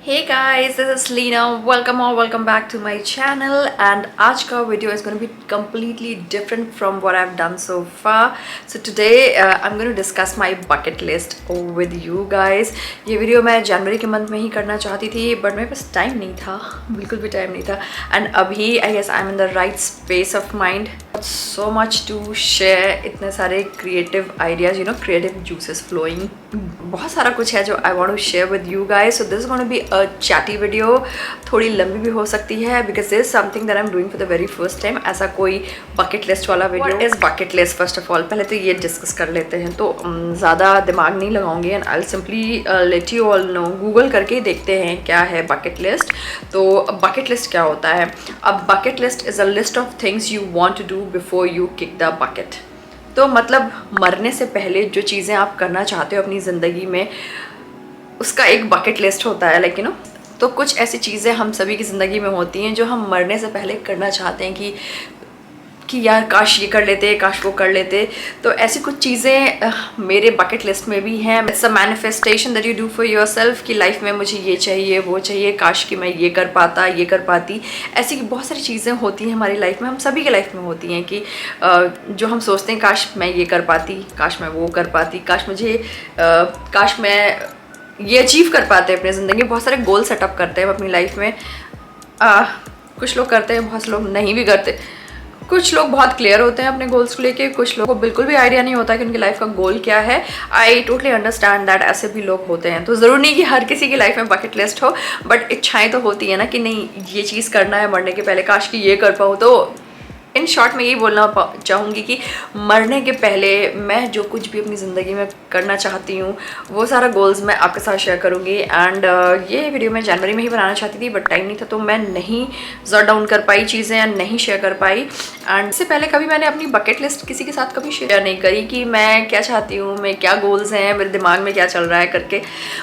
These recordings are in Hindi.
Hey guys, this is Lena. Welcome or welcome back to my channel. And आज का video is going to be completely different from what I've done so far. So today I'm going to discuss my bucket list with you guys. ये video मैं जनवरी के मंथ में ही करना चाहती थी, but मेरे पास टाइम नहीं था, बिल्कुल भी टाइम नहीं था. And अभी I guess I'm in the right space of mind. So much to share. इतने सारे creative ideas, creative juices flowing. बहुत सारा कुछ है जो I want to share with you guys. So this is going to be a chatty video. थोड़ी लंबी भी हो सकती है because this is something that I'm doing for the very first time. ऐसा कोई bucket list वाला video. What is bucket list first of all? पहले तो ये discuss कर लेते हैं. तो ज़्यादा दिमाग नहीं लगाऊंगी and I'll simply let you all know. Google करके ही देखते हैं क्या है bucket list. तो bucket list क्या होता है? A bucket list is a list of things you want to do before you kick the bucket. तो मतलब मरने से पहले जो चीज़ें आप करना चाहते हो अपनी ज़िंदगी में उसका एक बकेट लिस्ट होता है तो कुछ ऐसी चीज़ें हम सभी की ज़िंदगी में होती हैं जो हम मरने से पहले करना चाहते हैं कि यार काश ये कर लेते, काश वो कर लेते. तो ऐसी कुछ चीज़ें मेरे बकेट लिस्ट में भी हैं. It's a manifestation that you do for yourself कि लाइफ में मुझे ये चाहिए, वो चाहिए, काश कि मैं ये कर पाता, ये कर पाती. ऐसी की बहुत सारी चीज़ें होती हैं हमारी लाइफ में, हम सभी के लाइफ में होती हैं कि जो हम सोचते हैं काश मैं ये कर पाती, काश मैं वो कर पाती, काश मैं ये अचीव कर पाते अपनी ज़िंदगी. बहुत सारे गोल सेटअप करते हैं अपनी लाइफ में. कुछ लोग करते हैं, बहुत लोग नहीं भी करते. कुछ लोग बहुत क्लियर होते हैं अपने गोल्स को लेके, कुछ लोगों को बिल्कुल भी आइडिया नहीं होता कि उनकी लाइफ का गोल क्या है. I totally understand that. ऐसे भी लोग होते हैं. तो ज़रूर नहीं कि हर किसी की लाइफ में बकेट लिस्ट हो, बट इच्छाएं तो होती है ना कि नहीं ये चीज़ करना है मरने के पहले, काश कि ये कर पाऊँ. तो इन शॉर्ट में यही बोलना चाहूँगी कि मरने के पहले मैं जो कुछ भी अपनी ज़िंदगी में करना चाहती हूँ वो सारा गोल्स मैं आपके साथ शेयर करूँगी. एंड ये वीडियो मैं जनवरी में ही बनाना चाहती थी बट टाइम नहीं था, तो मैं नहीं जॉट डाउन कर पाई चीज़ें एंड नहीं शेयर कर पाई. एंड इससे पहले कभी मैंने अपनी बकेट लिस्ट किसी के साथ कभी शेयर नहीं करी कि मैं क्या चाहती हूँ, मैं क्या गोल्स हैं, मेरे दिमाग में क्या चल रहा है करके.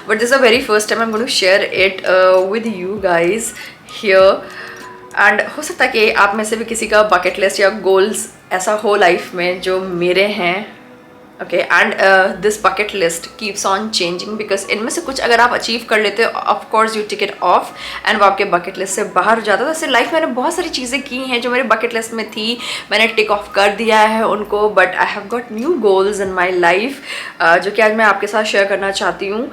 But this a very first time I am going to share it with you guys here. And हो सकता है कि आप में से भी किसी का बकेट लिस्ट या गोल्स ऐसा हो लाइफ में जो मेरे हैं. Okay. And this bucket list keeps on changing because इनमें से कुछ अगर आप अचीव कर लेते हो of course you tick it of and वो आपके बकेट लिस्ट से बाहर हो जाता है. तो ऐसे लाइफ में मैंने बहुत सारी चीज़ें की हैं जो मेरे बकेट लिस्ट में थी, मैंने टिक ऑफ कर दिया है उनको. But I have got new goals in my life जो कि आज मैं आपके साथ शेयर करना चाहती हूँ.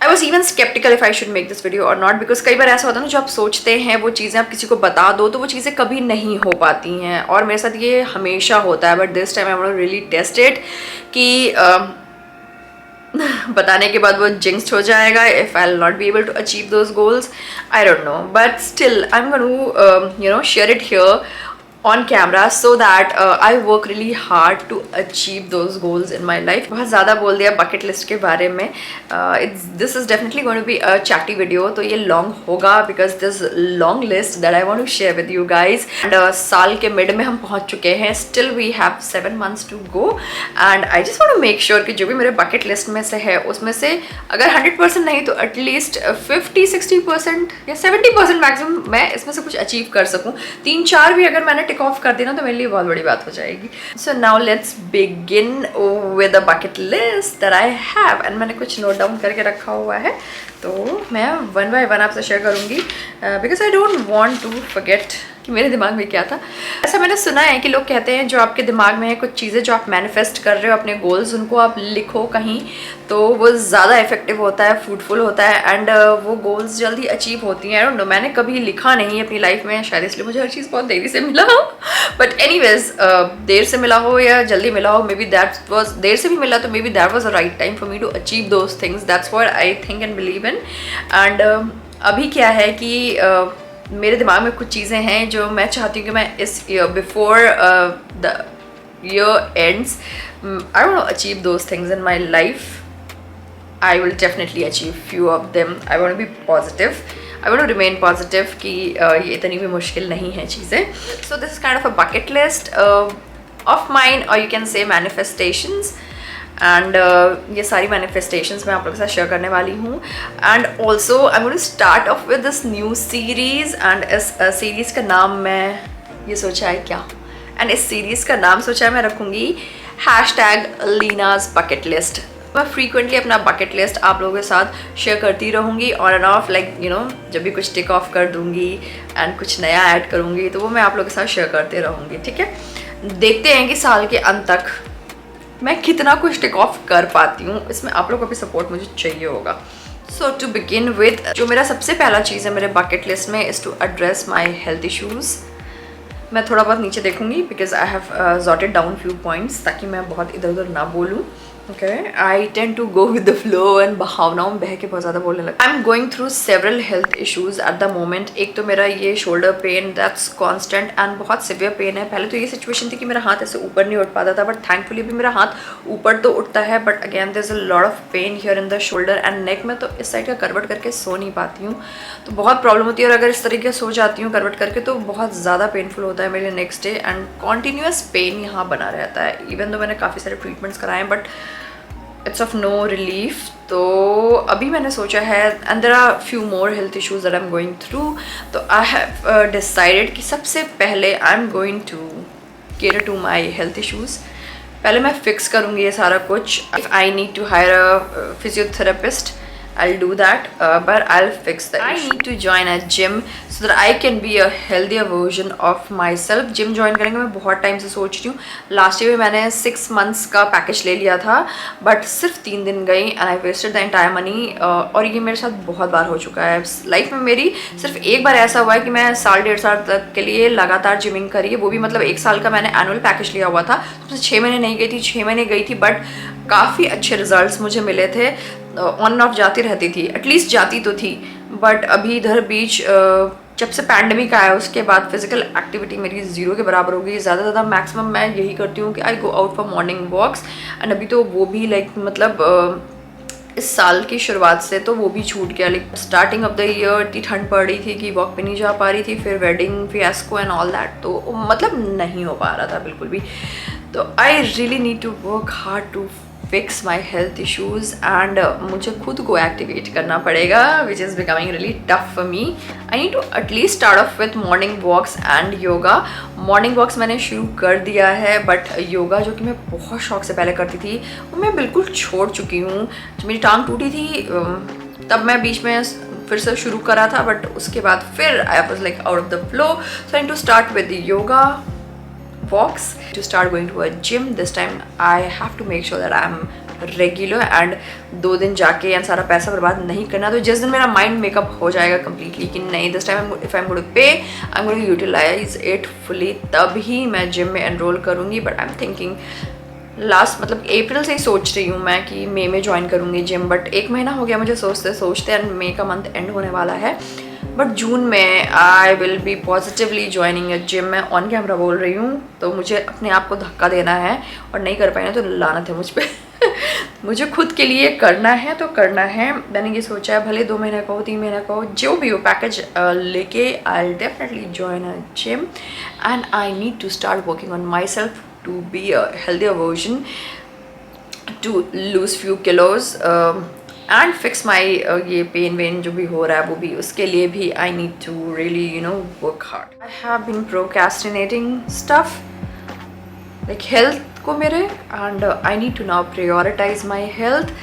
I was even sceptical if I should make this video और नॉट बिकॉज कई बार ऐसा होता है ना जो आप सोचते हैं वो चीज़ें आप किसी को बता दो तो वो चीज़ें कभी नहीं हो पाती हैं. और मेरे साथ ये हमेशा होता है. But this time I want to really test it कि बताने के बाद वो जिंक्स्ड हो जाएगा if I will not be able to achieve those goals. I don't know but still I am going to share it here on camera so that I work really hard to achieve those goals in my life. बहुत ज़्यादा बोल दिया bucket list के बारे में. This is definitely going to be a chatty video. तो ये long होगा because this long list that I want to share with you guys. And साल के mid में हम पहुँच चुके हैं. Still we have 7 months to go. And I just want to make sure कि जो भी मेरे bucket list में से है उसमें से अगर 100% नहीं तो at least 50-60% या 70% मैक्सिमम मैं इसमें से कुछ अचीव कर सकूँ. 3-4 भी अगर मैंने ऑफ कर देना तो मेरे लिए बहुत बड़ी बात हो जाएगी. So now let's begin with a bucket list that I have. And मैंने कुछ नोट डाउन करके रखा हुआ है तो मैं वन बाय वन आपसे शेयर करूँगी because I don't want to forget कि मेरे दिमाग में क्या था. ऐसा मैंने सुना है कि लोग कहते हैं जो आपके दिमाग में है कुछ चीज़ें जो आप मैनिफेस्ट कर रहे हो अपने गोल्स उनको आप लिखो कहीं तो वो ज़्यादा इफेक्टिव होता है, फ्रूटफुल होता है एंड वो गोल्स जल्दी अचीव होती हैं. आई डोंट नो, मैंने कभी लिखा नहीं अपनी लाइफ में, शायद इसलिए मुझे हर चीज़ बहुत देरी से मिला हो. बट एनीवेज देर से मिला हो या जल्दी मिला हो, मे बी दैट वॉज देर से भी मिला तो maybe that was a right time for me to achieve those things. That's what I think and believe in. And अभी क्या है कि मेरे दिमाग में कुछ चीज़ें हैं जो मैं चाहती हूँ कि मैं इस year before the year ends I want to achieve those things in my life. I will definitely achieve few of them. I want to be positive. I want to remain positive कि ये इतनी भी मुश्किल नहीं है चीज़ें. So this is kind of a bucket list of mine or you can say manifestations. And ये सारी मैनिफेस्टेशंस मैं आप लोगों के साथ शेयर करने वाली हूँ. And also I am going to start off with this new series. And इस सीरीज़ का नाम मैं ये सोचा है क्या, एंड इस सीरीज़ का नाम सोचा है मैं रखूँगी #Lena's Bucket List. मैं फ्रीक्वेंटली अपना बकेट लिस्ट आप लोगों के साथ शेयर करती रहूँगी on end of, like you no जब भी कुछ टिक ऑफ कर दूँगी एंड कुछ नया ऐड करूँगी तो वो मैं आप लोगों के साथ शेयर करते रहूँगी, ठीक है। देखते हैं कि साल के अंत तक मैं कितना कुछ टिक ऑफ कर पाती हूँ, इसमें आप लोगों का भी सपोर्ट मुझे चाहिए होगा। सो टू बिगिन विद, जो मेरा सबसे पहला चीज़ है मेरे बकेट लिस्ट में is to address my health issues. मैं थोड़ा बहुत नीचे देखूंगी because I have jotted down few points ताकि मैं बहुत इधर उधर ना बोलूँ। Okay, I tend to go with the flow and भावनाओं में बह के बहुत ज़्यादा बोलने लगा। I am going through several health issues at the moment. एक तो मेरा ये shoulder pain that's constant and बहुत सिवियर पेन है। पहले तो ये सिचुएशन थी कि मेरा हाथ ऐसे ऊपर नहीं उठ पाता था, बट थैंकफुली भी मेरा हाथ ऊपर तो उठता है, but again there is a lot of pain here in the shoulder and neck में। तो इस साइड का करवट करके सो नहीं पाती हूँ, तो बहुत प्रॉब्लम होती है। और अगर इस तरीके सो जाती हूँ करवट करके तो बहुत ज़्यादा पेनफुल होता है मेरे next day and continuous pain यहाँ बना रहता है। इवन तो मैंने काफ़ी सारे ट्रीटमेंट्स कराए हैं but it's of no relief. तो अभी मैंने सोचा है and there are few more health issues that I am going through. तो आई हैव डिसाइडेड कि सबसे पहले I am going to care to my health issues. पहले मैं फिक्स करूँगी ये सारा कुछ। If I need to hire a physiotherapist I'll do that, but I'll fix that. I need to join a gym so that I can be a healthier version of myself. Gym join करेंगे मैं बहुत टाइम से सोच रही हूँ। लास्ट ईयर में मैंने 6 months का पैकेज ले लिया था बट सिर्फ 3 दिन गई and I wasted the entire money. और ये मेरे साथ बहुत बार हो चुका है लाइफ में। मेरी सिर्फ एक बार ऐसा हुआ है कि मैं 1.5 साल तक के लिए लगातार जिमिंग करी है, वो भी मतलब 1 साल का मैंने एनुअल पैकेज लिया हुआ था। तो 6 महीने नहीं गई थी, 6 महीने गई थी बट काफ़ी अच्छे रिजल्ट्स मुझे मिले थे। ऑन एंड ऑफ जाती रहती थी, एटलीस्ट जाती तो थी। बट अभी इधर बीच जब से पैंडमिक आया उसके बाद फिजिकल एक्टिविटी मेरी 0 के बराबर हो गई। ज़्यादा ज़्यादा मैक्सिमम मैं यही करती हूँ कि I go out for morning walks and अभी तो वो भी लाइक मतलब इस साल की शुरुआत से तो वो भी छूट गया। Like starting of the year इतनी ठंड पड़ रही थी कि वॉक पे नहीं जा पा रही थी, फिर wedding fiasco and all that, तो मतलब नहीं हो पा रहा था बिल्कुल भी। तो I really need to work hard to fix my health issues and मुझे खुद को एक्टिवेट करना पड़ेगा which is becoming really tough for me. I need to at least start off with morning walks and yoga. Morning walks मैंने शुरू कर दिया है बट योगा जो कि मैं बहुत शौक से पहले करती थी वो मैं बिल्कुल छोड़ चुकी हूँ। जब मेरी टांग टूटी थी तब मैं बीच में फिर से शुरू करा था बट उसके बाद फिर I was like out of the flow. So I need to start with yoga, walks, to start going to a gym. This time I have to make sure that I'm regular and 2 दिन जाके एंड सारा पैसा बर्बाद नहीं करना। तो जिस दिन मेरा माइंड मेकअप हो जाएगा कम्प्लीटली कि नहीं this time if I am going to pay I am going to utilise it fully, तभी मैं जिम में एनरोल करूँगी। But I am thinking last मतलब अप्रैल से ही सोच रही हूँ मैं कि मई में ज्वाइन करूँगी जिम, बट 1 महीना हो गया मुझे सोचते सोचते एंड मई का मंथ एंड होने वाला है। बट जून में I will be positively joining a gym. मैं ऑन कैमरा बोल रही हूँ तो मुझे अपने आप को धक्का देना है और नहीं कर पाए ना तो लानत है मुझ पर। मुझे खुद के लिए करना है तो करना है। मैंने ये सोचा है भले 2 महीने का हो 3 महीने का हो जो भी हो पैकेज लेके I will definitely join a gym and I need to start working on myself to be a healthier version, to lose few kilos and fix my ये पेन वेन जो भी हो रहा है वो भी, उसके लिए भी I need to really you know work hard. I have been procrastinating stuff like health को मेरे and I need to now prioritize my health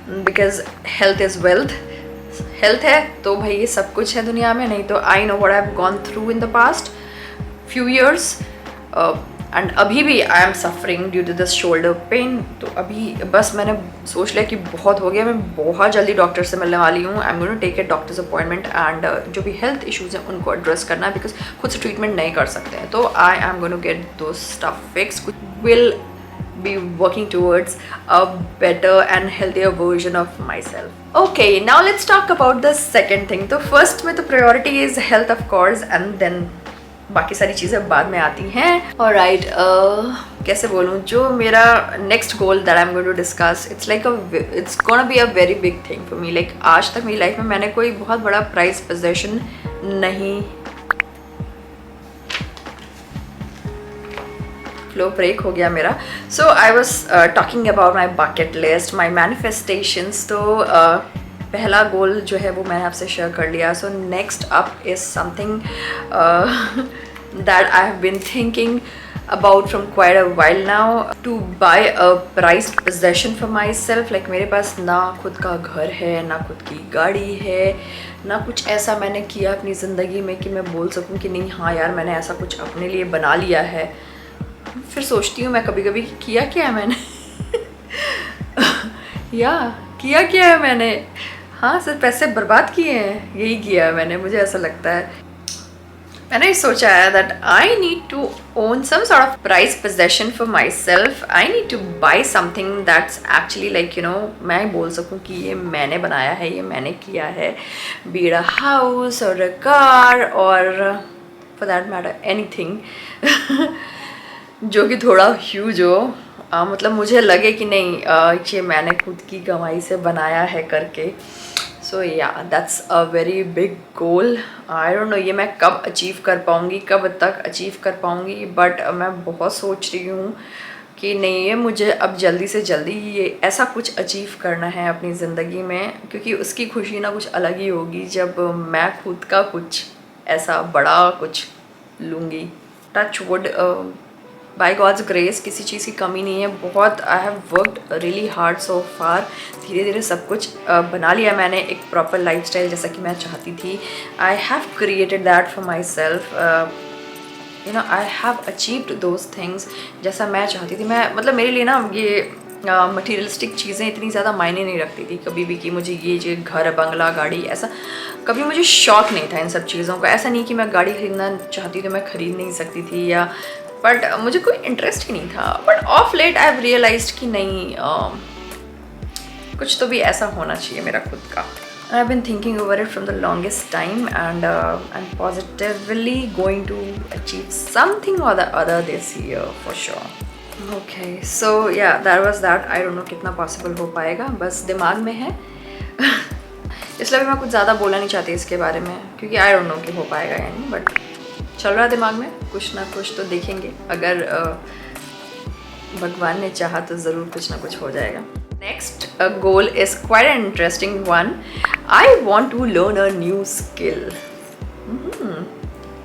because health is wealth. Health है तो भाई ये सब कुछ है दुनिया में, नहीं तो I know what I have gone through in the past few years and अभी भी I am suffering due to this shoulder pain. तो अभी बस मैंने सोच लिया कि बहुत हो गया, मैं बहुत जल्दी डॉक्टर से मिलने वाली हूँ। I am going to take a doctor's appointment and जो भी हेल्थ इश्यूज़ हैं उनको एड्रेस करना है बिकॉज खुद से ट्रीटमेंट नहीं कर सकते हैं। तो I am going to get the stuff fix, will be working towards a better and healthier version of myself. Okay, now let's talk about the second thing. तो first में तो priority is health of course and then बाकी सारी चीज़ें बाद में आती हैं। Alright, कैसे बोलूँ, जो मेरा next goal that I'm going to discuss, it's gonna be a very big thing for me. Like आज तक मेरी लाइफ में मैंने कोई बहुत बड़ा prize possession नहीं, फ्लो ब्रेक हो गया मेरा। So I was talking about my bucket list, my manifestations. तो पहला गोल जो है वो मैंने आपसे शेयर कर लिया। So next up is something that I have been thinking about from quite a while now to buy a prized possession for myself. Like मेरे पास ना खुद का घर है, ना खुद की गाड़ी है, ना कुछ ऐसा मैंने किया अपनी ज़िंदगी में कि मैं बोल सकूं कि नहीं हाँ यार मैंने ऐसा कुछ अपने लिए बना लिया है। फिर सोचती हूँ मैं कभी कभी किया क्या है मैंने या किया क्या है मैंने, हाँ सिर्फ पैसे बर्बाद किए हैं, यही किया है मैंने, मुझे ऐसा लगता है। मैंने सोचा है that I need to own some sort of prize possession for myself. I need to buy something that's actually like you know मैं बोल सकूँ कि ये मैंने बनाया है, ये मैंने किया है, बी अ हाउस और अ कार और फॉर दैट मैटर एनीथिंग जो कि थोड़ा ह्यूज हो, मतलब मुझे लगे कि नहीं ये मैंने खुद की कमाई से बनाया है करके। सो या that's a very big goal. I don't no ये मैं कब अचीव कर पाऊँगी, कब तक अचीव कर पाऊँगी, बट मैं बहुत सोच रही हूँ कि नहीं ये मुझे अब जल्दी से जल्दी ये ऐसा कुछ अचीव करना है अपनी ज़िंदगी में, क्योंकि उसकी खुशी ना कुछ अलग ही होगी जब मैं खुद का कुछ ऐसा बड़ा कुछ लूँगी। Touch wood, by God's grace किसी चीज़ की कमी नहीं है। बहुत I have worked really hard so far. धीरे धीरे सब कुछ बना लिया मैंने, एक प्रॉपर लाइफस्टाइल जैसा कि मैं चाहती थी। I have created that for my self, you know I have achieved those things जैसा मैं चाहती थी। मैं मतलब मेरे लिए ना ये मटीरियलिस्टिक चीज़ें इतनी ज़्यादा मायने नहीं रखती थी कभी भी कि मुझे ये घर बंगला गाड़ी ऐसा कभी मुझे शौक नहीं था इन सब चीज़ों का। ऐसा नहीं कि मैं गाड़ी खरीदना चाहती तो मैं खरीद नहीं सकती थी या, बट मुझे कोई इंटरेस्ट ही नहीं था। But of late I have realized कि नहीं कुछ तो भी ऐसा होना चाहिए मेरा खुद का। I have been thinking over it from the longest time, and I'm positively going to achieve something or the other this year for sure. Okay, so yeah, that was that. I don't know कितना possible हो पाएगा, बस दिमाग में है इसलिए भी मैं कुछ ज़्यादा बोलना नहीं चाहती इसके बारे में, क्योंकि I don't know कि हो पाएगा या नहीं, बट चल रहा है दिमाग में, कुछ ना कुछ तो देखेंगे। अगर भगवान ने चाहा तो ज़रूर कुछ ना कुछ हो जाएगा। Next goal is quite an interesting one. I want to learn a new skill.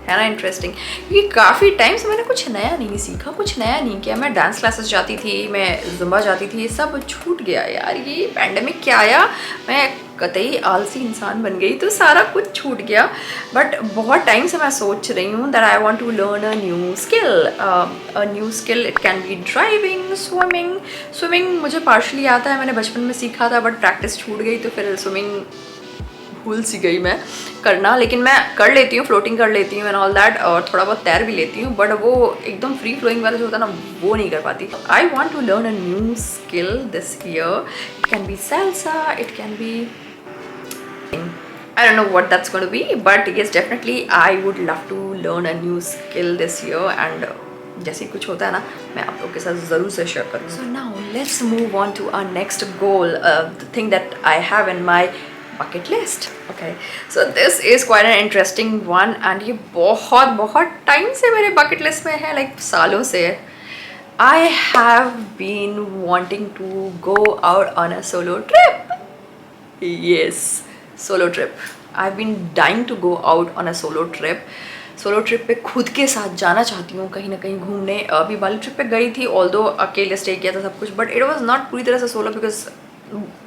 है ना इंटरेस्टिंग, क्योंकि काफ़ी टाइम से मैंने कुछ नया नहीं सीखा, कुछ नया नहीं किया। मैं डांस क्लासेस जाती थी, मैं जुम्बा जाती थी, सब छूट गया यार। ये पैंडमिक क्या आया, मैं कतई आलसी इंसान बन गई तो सारा कुछ छूट गया। बट बहुत टाइम से मैं सोच रही हूँ that I want to learn a new skill. A new skill it can be driving, swimming. Swimming मुझे पार्शली आता है, मैंने बचपन में सीखा था, बट प्रैक्टिस छूट गई तो फिर स्विमिंग भूल सी गई मैं करना। लेकिन मैं कर लेती हूँ, फ्लोटिंग कर लेती हूँ एंड ऑल दैट, और थोड़ा बहुत तैर भी लेती हूँ, बट वो एकदम फ्री फ्लोइंग वाला जो होता है ना वो नहीं कर पाती। I want to learn a new skill this year. It can be salsa, it can be I don't know what that's going to be, but yes definitely I would love to learn a new skill this year, and जैसे कुछ होता है ना मैं आप लोगों के साथ ज़रूर से शेयर करूँगी। So now let's move on to our next goal, the thing that I have in my bucket list. Okay, so this is quite an interesting one, and ये बहुत टाइम से मेरे bucket list में है, like सालों से। I have been wanting to go out on a solo trip. Yes, solo trip. I've been dying to go out on a solo trip. Solo trip पे खुद के साथ जाना चाहती हूँ कहीं ना कहीं घूमने। अभी बाली ट्रिप पे गई थी, ऑल्दो अकेले स्टे किया था सब कुछ, बट इट वाज नॉट पूरी तरह से सोलो बिकॉज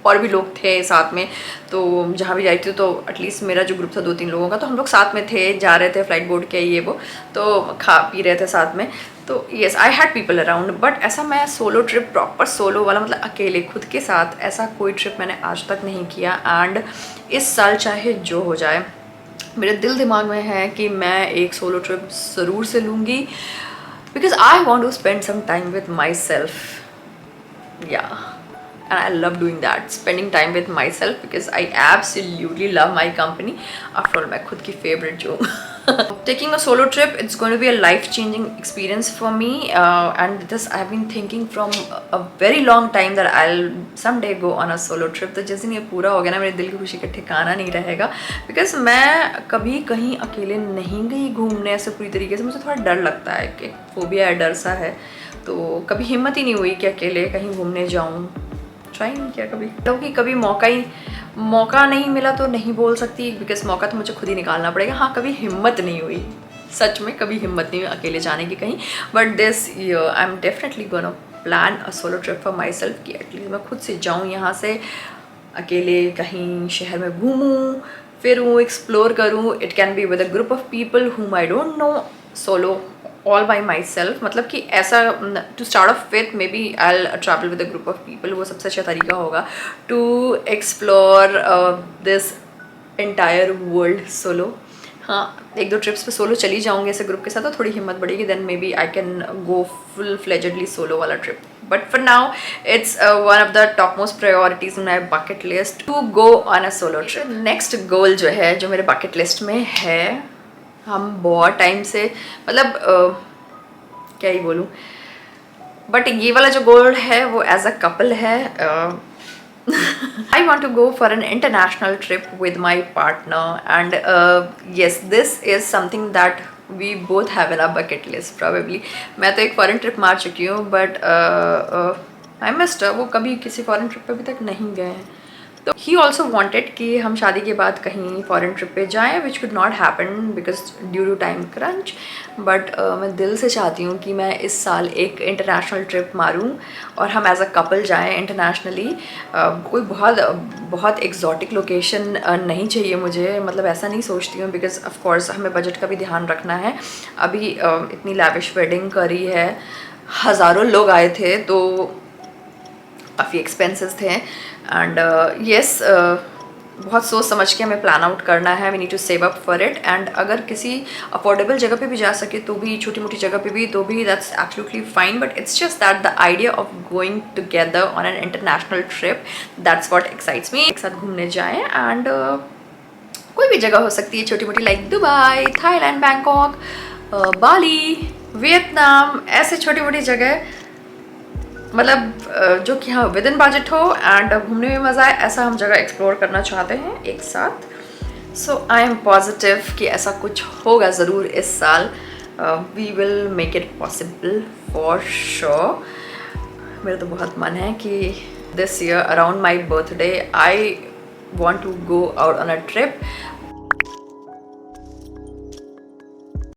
और भी लोग थे साथ में। तो जहाँ भी जाई थी तो एटलीस्ट मेरा जो ग्रुप था 2-3 लोगों का, तो हम लोग साथ में थे, जा रहे थे फ्लाइट बोर्ड के ये वो, तो खा पी रहे थे साथ में। तो yes I had people around, but ऐसा मैं सोलो ट्रिप प्रॉपर सोलो वाला मतलब अकेले खुद के साथ ऐसा कोई ट्रिप मैंने आज तक नहीं किया। एंड इस साल चाहे जो हो जाए मेरे दिल दिमाग में है कि मैं एक सोलो ट्रिप ज़रूर से लूँगी, because I want to spend some time with myself. या and I love doing that, spending time with myself, because I absolutely love my company. After all, मैं खुद की favorite जो taking a solo trip, it's going to be a life-changing experience for me, and this I've been thinking from a very long time that I'll someday go on a solo trip. तो जिस दिन ये पूरा हो गया ना मेरे दिल की खुशी का ठिकाना नहीं रहेगा, because मैं कभी कहीं अकेले नहीं गई घूमने ऐसे पूरी तरीके से। मुझे थोड़ा डर लगता है, कि फोबिया है, डर सा है, तो कभी हिम्मत ही नहीं हुई कि अकेले कहीं घूमने जाऊँ। ट्राई नहीं किया कभी, क्योंकि कभी मौका नहीं मिला तो नहीं बोल सकती, बिकॉज मौका तो मुझे खुद ही निकालना पड़ेगा। हाँ कभी हिम्मत नहीं हुई, सच में कभी हिम्मत नहीं हुई अकेले जाने की कहीं, but this year I am definitely gonna plan a solo trip for my self कि एटलीस्ट मैं खुद से जाऊँ यहाँ से, अकेले कहीं शहर में घूमूँ, फिर वो एक्सप्लोर करूँ. It can be with a group of people whom I don't know, solo all by myself. मतलब कि ऐसा to start off with may be I travel with a group of people, वो सबसे अच्छा तरीका होगा to explore this entire world solo. हाँ, एक दो ट्रिप्स पे सोलो चली जाऊँगी ऐसे ग्रुप के साथ, तो थोड़ी हिम्मत बढ़ेगी, then may B I can go full fledgedly solo वाला trip. But for now it's one of the top most priorities in my bucket list to go on a solo trip. Next goal जो है, जो मेरे बकेट लिस्ट में है, हम बहुत टाइम से, मतलब क्या ही बोलूँ, बट ये वाला जो गोल है वो एज अ कपल है. I want to go for an international trip with my partner, and yes, this is something that we both have in our bucket list probably. मैं तो एक फॉरेन ट्रिप मार चुकी हूँ, बट आई मिस्ड, वो कभी किसी फॉरेन ट्रिप पे अभी तक नहीं गए हैं. तो ही ऑल्सो वॉन्टेड कि हम शादी के बाद कहीं फॉरेन ट्रिप पे जाएँ, which could not happen because due to time crunch. But मैं दिल से चाहती हूँ कि मैं इस साल एक इंटरनेशनल ट्रिप मारूँ और हम एज अ कपल जाएँ इंटरनेशनली. कोई बहुत एग्जॉटिक लोकेशन नहीं चाहिए मुझे, मतलब ऐसा नहीं सोचती हूँ, बिकॉज ऑफ कोर्स हमें बजट का भी ध्यान रखना है. अभी इतनी लैविश वेडिंग करी है, हज़ारों लोग आए थे, तो काफ़ी एक्सपेंसेस थे. एंड येस, बहुत सोच समझ के हमें प्लान आउट करना है. We need to save up for it. And अगर किसी अफोर्डेबल जगह पे भी जा सके तो भी, छोटी मोटी जगह पे भी तो भी, that's absolutely fine. But it's just that the idea of going together on an international trip, that's what excites मी. एक साथ घूमने जाएँ, एंड कोई भी जगह हो सकती है छोटी मोटी, लाइक दुबई, थाईलैंड, बैंकॉक, बाली, वियतनाम, ऐसे छोटी मोटी जगह, मतलब जो कि हाँ विद इन बजट हो एंड घूमने में मज़ा आए, ऐसा हम जगह एक्सप्लोर करना चाहते हैं एक साथ. सो आई एम पॉजिटिव कि ऐसा कुछ होगा ज़रूर इस साल. We will make it possible for sure. मेरा तो बहुत मन है कि this year around my birthday I want to go out on a trip